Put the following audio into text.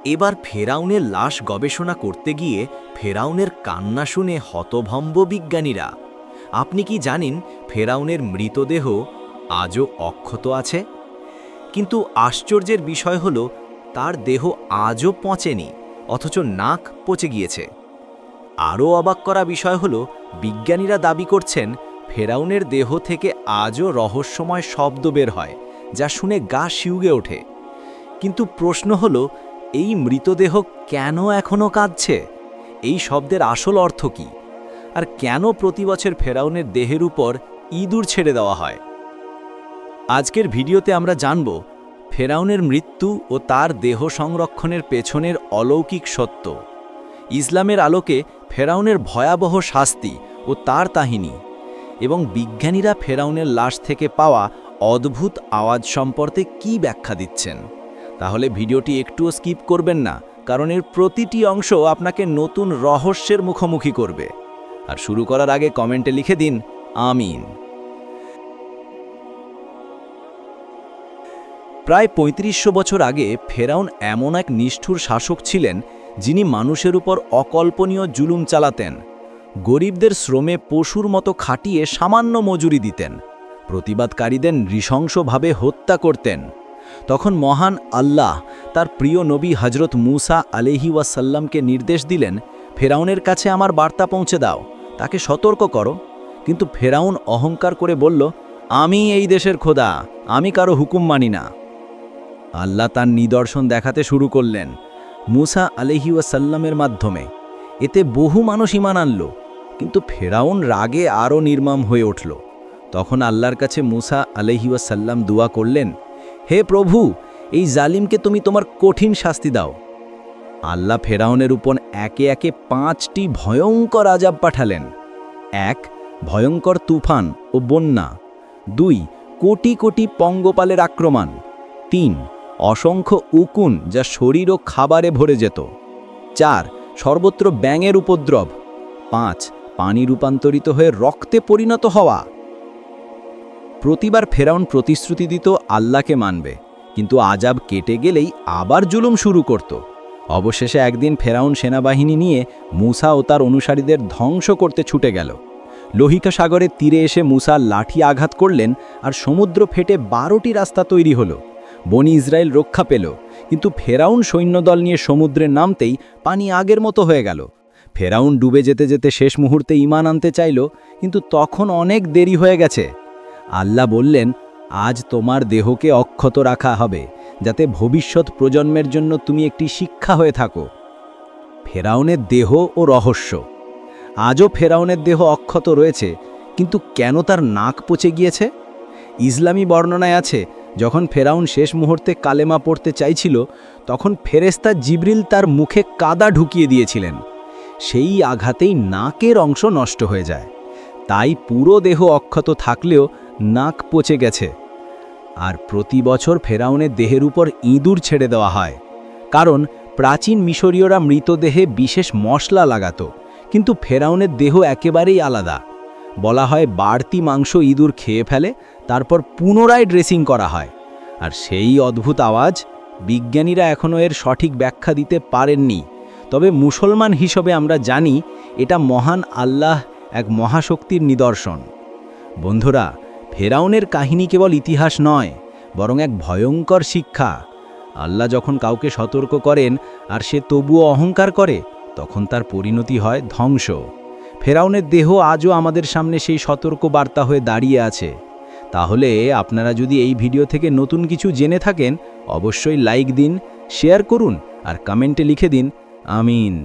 এবার ফেরাউনের লাশ গবেষণা করতে গিয়ে ফেরাউনের কান্না শুনে হতভম্ব বিজ্ঞানীরা। আপনি কি জানেন ফেরাউনের মৃতদেহ আজও অক্ষত আছে? কিন্তু আশ্চর্যের বিষয় হলো তার দেহ আজও পচেনি, অথচ নাক পচে গিয়েছে। আরও অবাক করা বিষয় হলো বিজ্ঞানীরা দাবি করছেন ফেরাউনের দেহ থেকে আজও রহস্যময় শব্দ বের হয়, যা শুনে গা শিউরে ওঠে। কিন্তু প্রশ্ন হলো, এই মৃতদেহ কেন এখনও কাঁদছে? এই শব্দের আসল অর্থ কী? আর কেন প্রতি বছর ফেরাউনের দেহের উপর ইঁদুর ছেড়ে দেওয়া হয়? আজকের ভিডিওতে আমরা জানব ফেরাউনের মৃত্যু ও তার দেহ সংরক্ষণের পেছনের অলৌকিক সত্য, ইসলামের আলোকে ফেরাউনের ভয়াবহ শাস্তি ও তার কাহিনী, এবং বিজ্ঞানীরা ফেরাউনের লাশ থেকে পাওয়া অদ্ভুত আওয়াজ সম্পর্কে কী ব্যাখ্যা দিচ্ছেন। তাহলে ভিডিওটি একটুও স্কিপ করবেন না, কারণ এর প্রতিটি অংশ আপনাকে নতুন রহস্যের মুখোমুখি করবে। আর শুরু করার আগে কমেন্টে লিখে দিন আমিন। প্রায় ৩৫০০ বছর আগে ফেরাউন এমন এক নিষ্ঠুর শাসক ছিলেন যিনি মানুষের উপর অকল্পনীয় জুলুম চালাতেন। গরিবদের শ্রমে পশুর মতো খাটিয়ে সামান্য মজুরি দিতেন, প্রতিবাদকারীদের নৃশংসভাবে হত্যা করতেন। তখন মহান আল্লাহ তার প্রিয় নবী হজরত মুসা আলাইহি ওয়াসাল্লামকে নির্দেশ দিলেন, ফেরাউনের কাছে আমার বার্তা পৌঁছে দাও, তাকে সতর্ক করো। কিন্তু ফেরাউন অহংকার করে বলল, আমি এই দেশের খোদা, আমি কারো হুকুম মানি না। আল্লাহ তার নিদর্শন দেখাতে শুরু করলেন মুসা আলাইহি ওয়াসাল্লামের মাধ্যমে। এতে বহু মানুষ ঈমান আনল, কিন্তু ফেরাউন রাগে আরও নির্মম হয়ে উঠল। তখন আল্লাহর কাছে মুসা আলাইহি ওয়াসাল্লাম দোয়া করলেন, হে প্রভু, এই জালিমকে তুমি তোমার কঠিন শাস্তি দাও। আল্লাহ ফেরাউনের উপর একে একে 5টি ভয়ঙ্কর আযাব পাঠালেন। 1. ভয়ঙ্কর তুফান ও বন্যা। 2. কোটি কোটি পঙ্গপালের আক্রমণ। 3. অসংখ্য উকুন যা শরীর ও খাবারে ভরে যেত। 4. সর্বত্র ব্যাঙের উপদ্রব। 5. পানি রূপান্তরিত হয়ে রক্তে পরিণত হওয়া। প্রতিবার ফেরাউন প্রতিশ্রুতি দিত আল্লাহকে মানবে, কিন্তু আযাব কেটে গেলেই আবার জুলুম শুরু করত। অবশেষে একদিন ফেরাউন সেনাবাহিনী নিয়ে মুসা ও তার অনুসারীদের ধ্বংস করতে ছুটে গেল। লোহিকা সাগরের তীরে এসে মুসা লাঠি আঘাত করলেন আর সমুদ্র ফেটে 12টি রাস্তা তৈরি হলো। বনি ইসরায়েল রক্ষা পেল, কিন্তু ফেরাউন সৈন্যদল নিয়ে সমুদ্রে নামতেই পানি আগের মতো হয়ে গেল। ফেরাউন ডুবে যেতে যেতে শেষ মুহূর্তে ঈমান আনতে চাইল, কিন্তু তখন অনেক দেরি হয়ে গেছে। আল্লাহ বললেন, আজ তোমার দেহকে অক্ষত রাখা হবে, যাতে ভবিষ্যৎ প্রজন্মের জন্য তুমি একটি শিক্ষা হয়ে থাকো। ফেরাউনের দেহ ও রহস্য। আজও ফেরাউনের দেহ অক্ষত রয়েছে, কিন্তু কেন তার নাক পচে গিয়েছে? ইসলামী বর্ণনায় আছে, যখন ফেরাউন শেষ মুহূর্তে কালেমা পড়তে চাইছিল, তখন ফেরেশতা জিবরিল তার মুখে কাদা ঢুকিয়ে দিয়েছিলেন। সেই আঘাতেই নাকের অংশ নষ্ট হয়ে যায়। তাই পুরো দেহ অক্ষত থাকলেও নাক পচে গেছে। আর প্রতি বছর ফেরাউনের দেহের উপর ইঁদুর ছেড়ে দেওয়া হয়, কারণ প্রাচীন মিশরীয়রা মৃতদেহে বিশেষ মশলা লাগাতো, কিন্তু ফেরাউনের দেহ একেবারেই আলাদা। বলা হয় বাড়তি মাংস ইঁদুর খেয়ে ফেলে, তারপর পুনরায় ড্রেসিং করা হয়। আর সেই অদ্ভুত আওয়াজ, বিজ্ঞানীরা এখনও এর সঠিক ব্যাখ্যা দিতে পারেননি। তবে মুসলমান হিসেবে আমরা জানি এটা মহান আল্লাহ এক মহাশক্তির নিদর্শন। বন্ধুরা, ফেরাউনের কাহিনী কেবল ইতিহাস নয়, বরং এক ভয়ঙ্কর শিক্ষা। আল্লাহ যখন কাউকে সতর্ক করেন আর সে তবুও অহংকার করে, তখন তার পরিণতি হয় ধ্বংস। ফেরাউনের দেহ আজও আমাদের সামনে সেই সতর্ক বার্তা হয়ে দাঁড়িয়ে আছে। তাহলে আপনারা যদি এই ভিডিও থেকে নতুন কিছু জেনে থাকেন, অবশ্যই লাইক দিন, শেয়ার করুন আর কমেন্টে লিখে দিন আমিন।